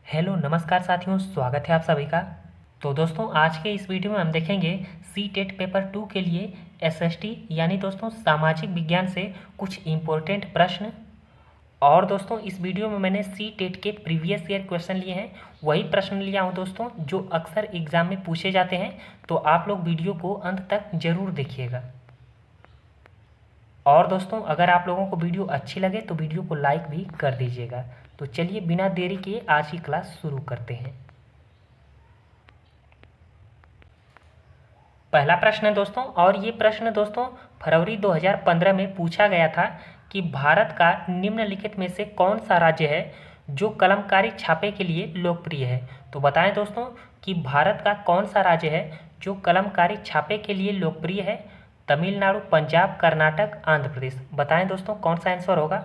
Hello नमस्कार साथियों, स्वागत है आप सभी का। तो दोस्तों आज के इस वीडियो में हम देखेंगे सी टेट पेपर 2 के लिए एसएसटी यानी दोस्तों सामाजिक विज्ञान से कुछ इम्पोर्टेंट प्रश्न। और दोस्तों इस वीडियो में मैंने सी टेट के प्रीवियस ईयर क्वेश्चन लिए हैं, वही प्रश्न लिया हूँ दोस्तों जो अक्सर एग्जाम में पूछे जाते हैं। तो आप लोग वीडियो को अंत तक जरूर देखिएगा। और दोस्तों अगर आप लोगों को वीडियो अच्छी लगे तो वीडियो को लाइक भी कर दीजिएगा। तो चलिए बिना देरी किए आज की क्लास शुरू करते हैं। पहला प्रश्न है दोस्तों, और ये प्रश्न दोस्तों फरवरी 2015 में पूछा गया था कि भारत का निम्नलिखित में से कौन सा राज्य है जो कलमकारी छापे के लिए लोकप्रिय है। तो बताएं दोस्तों कि भारत का कौन सा राज्य है जो कलमकारी छापे के लिए लोकप्रिय है। तमिलनाडु, पंजाब, कर्नाटक, आंध्र प्रदेश। बताएं दोस्तों कौन सा आंसर होगा।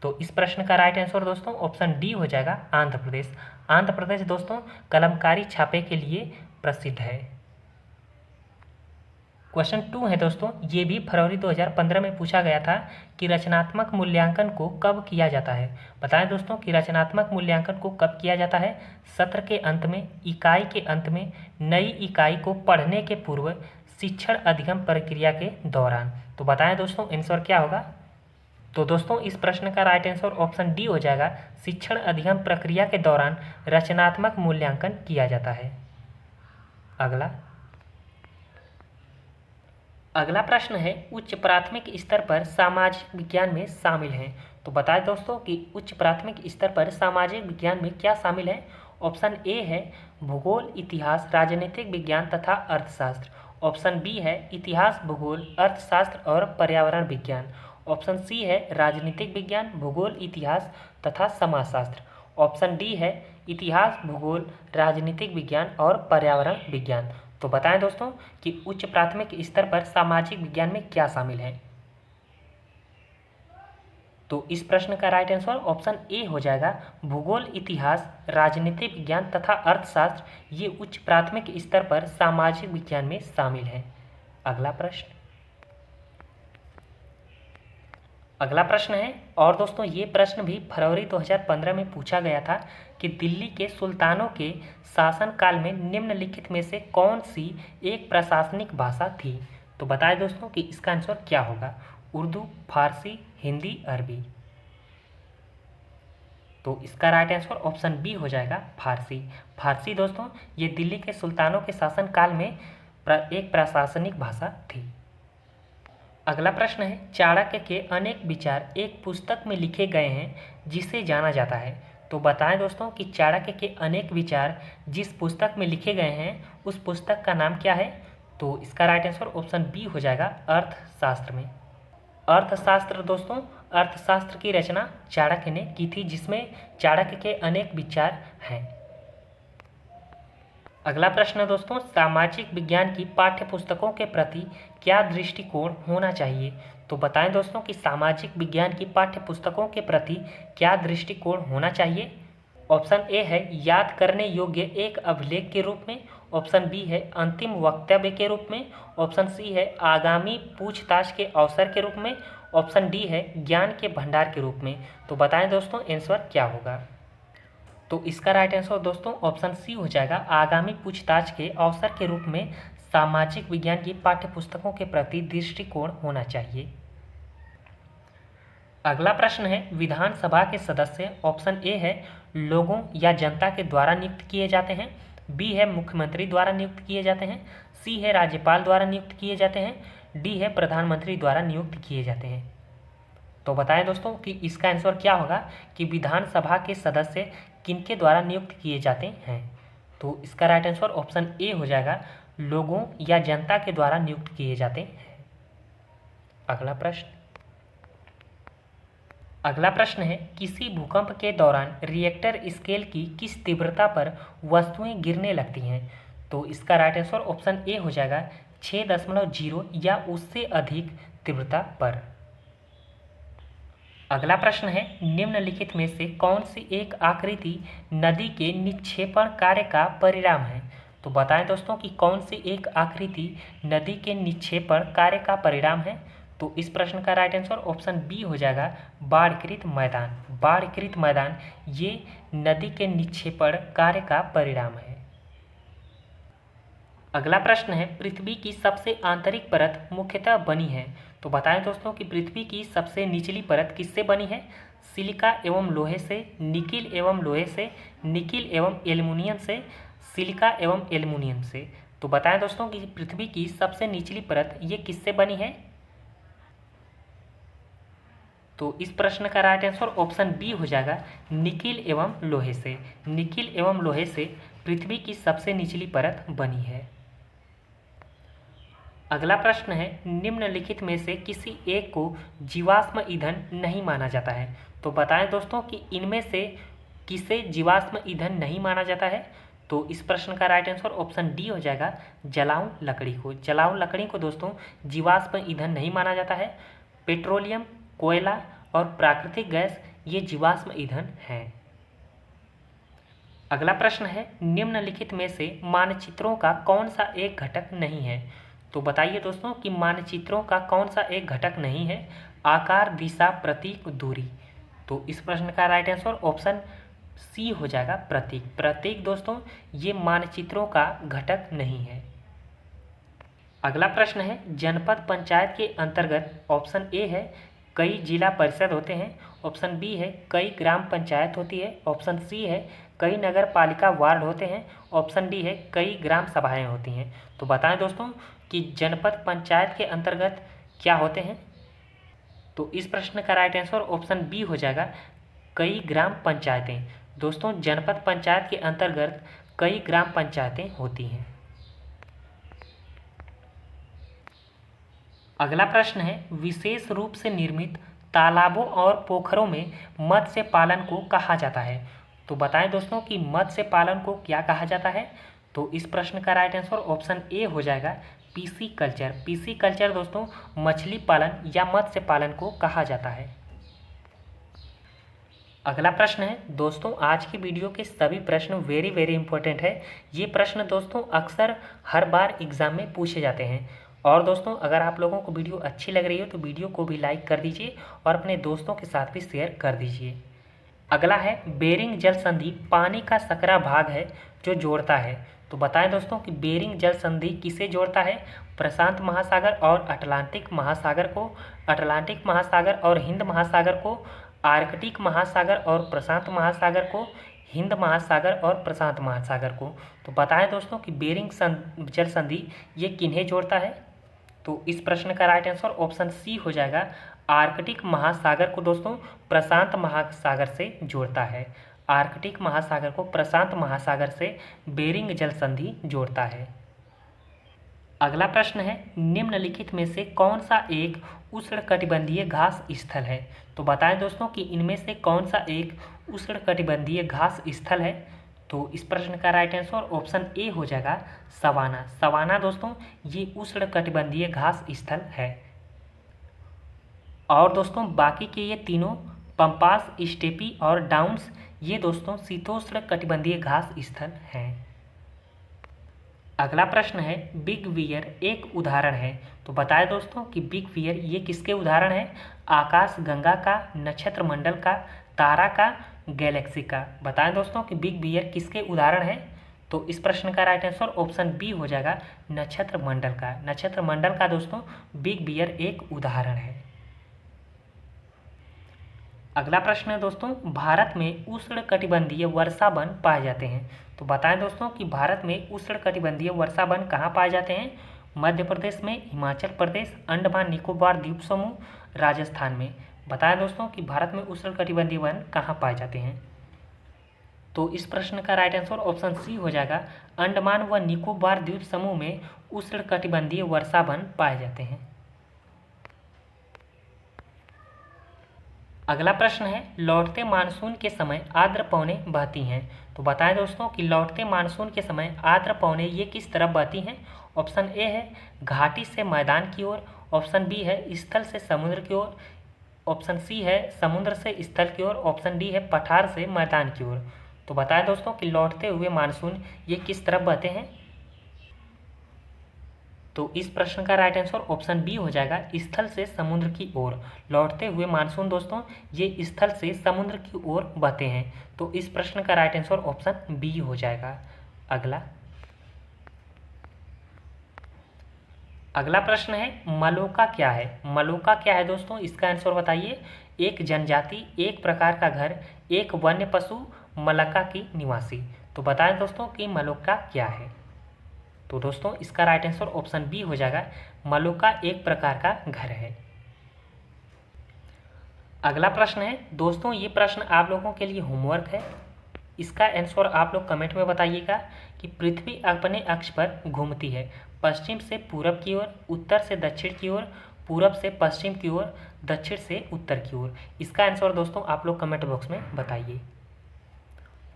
तो इस प्रश्न का राइट आंसर दोस्तों ऑप्शन डी हो जाएगा, आंध्र प्रदेश। आंध्र प्रदेश दोस्तों कलमकारी छापे के लिए प्रसिद्ध है। क्वेश्चन 2 है दोस्तों, ये भी फरवरी 2015 में पूछा गया था कि रचनात्मक मूल्यांकन को कब किया जाता है। बताएं दोस्तों कि रचनात्मक मूल्यांकन को कब किया जाता है। सत्र के अंत में, इकाई के अंत में, नई इकाई को पढ़ने के पूर्व, शिक्षण अधिगम प्रक्रिया के दौरान। तो बताएं दोस्तों आंसर क्या होगा। तो दोस्तों इस प्रश्न का राइट आंसर ऑप्शन डी हो जाएगा, शिक्षण अधिगम प्रक्रिया के दौरान रचनात्मक मूल्यांकन किया जाता है। अगला प्रश्न है, उच्च प्राथमिक स्तर पर सामाजिक विज्ञान में शामिल हैं। तो बताएं दोस्तों कि उच्च प्राथमिक स्तर पर सामाजिक विज्ञान में क्या शामिल है। ऑप्शन ए है भूगोल, इतिहास, राजनीतिक विज्ञान तथा अर्थशास्त्र। ऑप्शन बी है इतिहास, भूगोल, अर्थशास्त्र और पर्यावरण विज्ञान। ऑप्शन सी है राजनीतिक विज्ञान, भूगोल, इतिहास तथा समाजशास्त्र। ऑप्शन डी है इतिहास, भूगोल, राजनीतिक विज्ञान और पर्यावरण विज्ञान। तो बताएं दोस्तों कि उच्च प्राथमिक स्तर पर सामाजिक विज्ञान में क्या शामिल है। तो इस प्रश्न का राइट आंसर ऑप्शन ए हो जाएगा, भूगोल, इतिहास, राजनीतिक विज्ञान तथा अर्थशास्त्र ये उच्च प्राथमिक स्तर पर सामाजिक विज्ञान में शामिल है। अगला प्रश्न है, और दोस्तों ये प्रश्न भी फरवरी 2015 में पूछा गया था कि दिल्ली के सुल्तानों के शासनकाल में निम्नलिखित में से कौन सी एक प्रशासनिक भाषा थी। तो बताएं दोस्तों कि इसका आंसर क्या होगा। उर्दू, फारसी, हिंदी, अरबी। तो इसका राइट आंसर ऑप्शन बी हो जाएगा, फारसी। फारसी दोस्तों ये दिल्ली के सुल्तानों के शासनकाल में एक प्रशासनिक भाषा थी। अगला प्रश्न है, चाणक्य के अनेक विचार एक पुस्तक में लिखे गए हैं जिसे जाना जाता है। तो बताएं दोस्तों कि चाणक्य के अनेक विचार जिस पुस्तक में लिखे गए हैं उस पुस्तक का नाम क्या है। तो इसका राइट आंसर ऑप्शन बी हो जाएगा, अर्थशास्त्र में। अर्थशास्त्र दोस्तों, अर्थशास्त्र की रचना चाणक्य ने की थी जिसमें चाणक्य के अनेक विचार हैं। अगला प्रश्न दोस्तों, सामाजिक विज्ञान की पाठ्य पुस्तकों के प्रति क्या दृष्टिकोण होना चाहिए। तो बताएं दोस्तों कि सामाजिक विज्ञान की पाठ्य पुस्तकों के प्रति क्या दृष्टिकोण होना चाहिए। ऑप्शन ए है याद करने योग्य एक अभिलेख के रूप में। ऑप्शन बी है अंतिम वक्तव्य के रूप में। ऑप्शन सी है आगामी पूछताछ के अवसर के रूप में। ऑप्शन डी है ज्ञान के भंडार के रूप में। तो बताएं दोस्तों आंसर क्या होगा। तो इसका राइट आंसर दोस्तों ऑप्शन सी हो जाएगा, आगामी पूछताछ के अवसर के रूप में सामाजिक विज्ञान की पाठ्य पुस्तकों के प्रति दृष्टिकोण होना चाहिए। अगला प्रश्न है, विधानसभा के सदस्य ऑप्शन ए है लोगों या जनता के द्वारा नियुक्त किए जाते हैं। बी है मुख्यमंत्री द्वारा नियुक्त किए जाते हैं। सी है राज्यपाल द्वारा नियुक्त किए जाते हैं। डी है प्रधानमंत्री द्वारा नियुक्त किए जाते हैं। तो बताएं दोस्तों कि इसका आंसर क्या होगा कि विधानसभा के सदस्य किनके द्वारा नियुक्त किए जाते हैं। तो इसका राइट आंसर ऑप्शन ए हो जाएगा, लोगों या जनता के द्वारा नियुक्त किए जाते हैं। अगला प्रश्न है, किसी भूकंप के दौरान रिएक्टर स्केल की किस तीव्रता पर वस्तुएं गिरने लगती हैं। तो इसका राइट आंसर ऑप्शन ए हो जाएगा, 6.0 या उससे अधिक तीव्रता पर। अगला प्रश्न है, निम्नलिखित में से कौन सी एक आकृति नदी के निक्षेपण कार्य का परिणाम है। तो बताएं दोस्तों कि कौन सी एक आकृति नदी के निक्षेपण कार्य का परिणाम है। तो इस प्रश्न का राइट आंसर ऑप्शन बी हो जाएगा, बाढ़कृत मैदान। बाढ़कृत मैदान ये नदी के निक्षेपण कार्य का परिणाम है। अगला प्रश्न है, पृथ्वी की सबसे आंतरिक परत मुख्यतः बनी है। तो बताएं दोस्तों कि पृथ्वी की सबसे निचली परत किससे बनी है? सिलिका एवं लोहे से, निकिल एवं लोहे से, निकिल एवं एल्युमिनियम से, सिलिका एवं एल्युमिनियम से। तो बताएं दोस्तों कि पृथ्वी की सबसे निचली परत ये किससे बनी है? तो इस प्रश्न का राइट आंसर ऑप्शन बी हो जाएगा, निकिल एवं लोहे से। निकिल एवं लोहे से पृथ्वी की सबसे निचली परत बनी है। अगला प्रश्न है, निम्नलिखित में से किसी एक को जीवाश्म ईंधन नहीं माना जाता है। तो बताएं दोस्तों कि इनमें से किसे जीवाश्म ईंधन नहीं माना जाता है? तो इस प्रश्न का राइट आंसर ऑप्शन डी हो जाएगा, जलाऊ लकड़ी को। जलाऊ लकड़ी को दोस्तों जीवाश्म ईंधन नहीं माना जाता है। पेट्रोलियम, कोयला और प्राकृतिक गैस ये जीवाश्म ईंधन हैं। अगला प्रश्न है, निम्नलिखित में से मानचित्रों का कौन सा एक घटक नहीं है? तो बताइए दोस्तों कि मानचित्रों का कौन सा एक घटक नहीं है? आकार, दिशा, प्रतीक, दूरी। तो इस प्रश्न का राइट आंसर ऑप्शन सी हो जाएगा, प्रतीक। प्रतीक दोस्तों ये मानचित्रों का घटक नहीं है। अगला प्रश्न है, जनपद पंचायत के अंतर्गत ऑप्शन ए है कई जिला परिषद होते हैं, ऑप्शन बी है कई ग्राम पंचायत होती है, ऑप्शन सी है कई नगर पालिका वार्ड होते हैं, ऑप्शन डी है कई ग्राम सभाएं होती हैं। तो बताएं दोस्तों कि जनपद पंचायत के अंतर्गत क्या होते हैं? तो इस प्रश्न का राइट आंसर ऑप्शन बी हो जाएगा, कई ग्राम पंचायतें। दोस्तों जनपद पंचायत के अंतर्गत कई ग्राम पंचायतें होती हैं। अगला प्रश्न है, विशेष रूप से निर्मित तालाबों और पोखरों में मत्स्य पालन को कहा जाता है। तो बताएं दोस्तों कि मत्स्य पालन को क्या कहा जाता है? तो इस प्रश्न का राइट आंसर ऑप्शन ए हो जाएगा, पीसी कल्चर। पीसी कल्चर दोस्तों मछली पालन या मत्स्य पालन को कहा जाता है। अगला प्रश्न है, दोस्तों आज की वीडियो के सभी प्रश्न वेरी इंपॉर्टेंट है। ये प्रश्न दोस्तों अक्सर हर बार एग्जाम में पूछे जाते हैं। और दोस्तों अगर आप लोगों को वीडियो अच्छी लग रही हो तो वीडियो को भी लाइक कर दीजिए और अपने दोस्तों के साथ भी शेयर कर दीजिए। अगला है, बेरिंग जल संधि पानी का सकरा भाग है जो जोड़ता है। तो बताएं दोस्तों कि बेरिंग जल संधि किसे जोड़ता है? प्रशांत महासागर और अटलांटिक महासागर को, अटलांटिक महासागर और हिंद महासागर को, आर्कटिक महासागर और प्रशांत महासागर को, हिंद महासागर और प्रशांत महासागर को। तो बताएं दोस्तों कि बेरिंग जल संधि ये किन्हें जोड़ता है? तो इस प्रश्न का राइट आंसर ऑप्शन सी हो जाएगा, आर्कटिक महासागर को दोस्तों प्रशांत महासागर से जोड़ता है। आर्कटिक महासागर को प्रशांत महासागर से बेरिंग जल संधि जोड़ता है। अगला प्रश्न है, निम्नलिखित में से कौन सा एक उष्णकटिबंधीय घास स्थल है? तो बताएं दोस्तों कि इनमें से कौन सा एक उष्णकटिबंधीय घास स्थल है? तो इस प्रश्न का राइट आंसर ऑप्शन ए हो जाएगा, सवाना। सवाना दोस्तों ये उष्णकटिबंधीय घास स्थल है। और दोस्तों बाकी के ये तीनों पंपास, स्टेपी और डाउन्स ये दोस्तों शीतोष्ण कटिबंधीय घास स्थल हैं। अगला प्रश्न है, बिग बियर एक उदाहरण है। तो बताएं दोस्तों कि बिग बियर ये किसके उदाहरण है? आकाश गंगा का, नक्षत्र मंडल का, तारा का, गैलेक्सी का। बताएं दोस्तों कि बिग बियर किसके उदाहरण है? तो इस प्रश्न का राइट आंसर ऑप्शन बी हो जाएगा, नक्षत्र मंडल का। नक्षत्र मंडल का दोस्तों बिग बियर एक उदाहरण है। अगला प्रश्न है दोस्तों, भारत में उष्णकटिबंधीय वर्षा वन पाए जाते हैं। तो बताएं दोस्तों कि भारत में उष्णकटिबंधीय वर्षा वन कहाँ पाए जाते हैं? मध्य प्रदेश में, हिमाचल प्रदेश, अंडमान निकोबार द्वीप समूह, राजस्थान में। बताएं दोस्तों कि भारत में उष्णकटिबंधीय वन कहाँ पाए जाते हैं? तो इस प्रश्न का राइट आंसर ऑप्शन सी हो जाएगा, अंडमान व निकोबार द्वीप समूह में उष्णकटिबंधीय वर्षा वन पाए जाते हैं। अगला प्रश्न है, लौटते मानसून के समय आर्द्र पवनें बहती हैं। तो बताएं दोस्तों कि लौटते मानसून के समय आर्द्र पवनें ये किस तरफ बहती हैं? ऑप्शन ए है घाटी से मैदान की ओर, ऑप्शन बी है स्थल से समुद्र की ओर, ऑप्शन सी है समुद्र से स्थल की ओर, ऑप्शन डी है पठार से मैदान की ओर। तो बताएं दोस्तों कि लौटते हुए मानसून ये किस तरफ बहते हैं? तो इस प्रश्न का राइट आंसर ऑप्शन बी हो जाएगा, स्थल से समुद्र की ओर लौटते हुए मानसून। दोस्तों ये स्थल से समुद्र की ओर बहते हैं, तो इस प्रश्न का राइट आंसर ऑप्शन बी हो जाएगा। अगला प्रश्न है, मलोका क्या है? मलोका क्या है दोस्तों, इसका आंसर बताइए। एक जनजाति, एक प्रकार का घर, एक वन्य पशु, मलक्का की निवासी। तो बताएं दोस्तों कि मलोका क्या है। तो दोस्तों इसका राइट आंसर ऑप्शन बी हो जाएगा, मलोका एक प्रकार का घर है। अगला प्रश्न है दोस्तों, ये प्रश्न आप लोगों के लिए होमवर्क है, इसका आंसर आप लोग कमेंट में बताइएगा कि पृथ्वी अपने अक्ष पर घूमती है पश्चिम से पूरब की ओर, उत्तर से दक्षिण की ओर, पूरब से पश्चिम की ओर, दक्षिण से उत्तर की ओर। इसका आंसर दोस्तों आप लोग कमेंट बॉक्स में बताइए।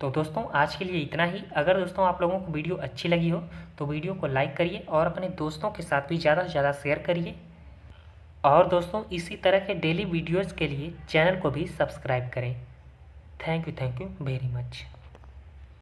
तो दोस्तों आज के लिए इतना ही। अगर दोस्तों आप लोगों को वीडियो अच्छी लगी हो तो वीडियो को लाइक करिए और अपने दोस्तों के साथ भी ज़्यादा से ज़्यादा शेयर करिए। और दोस्तों इसी तरह के डेली वीडियोज़ के लिए चैनल को भी सब्सक्राइब करें। Thank you very much.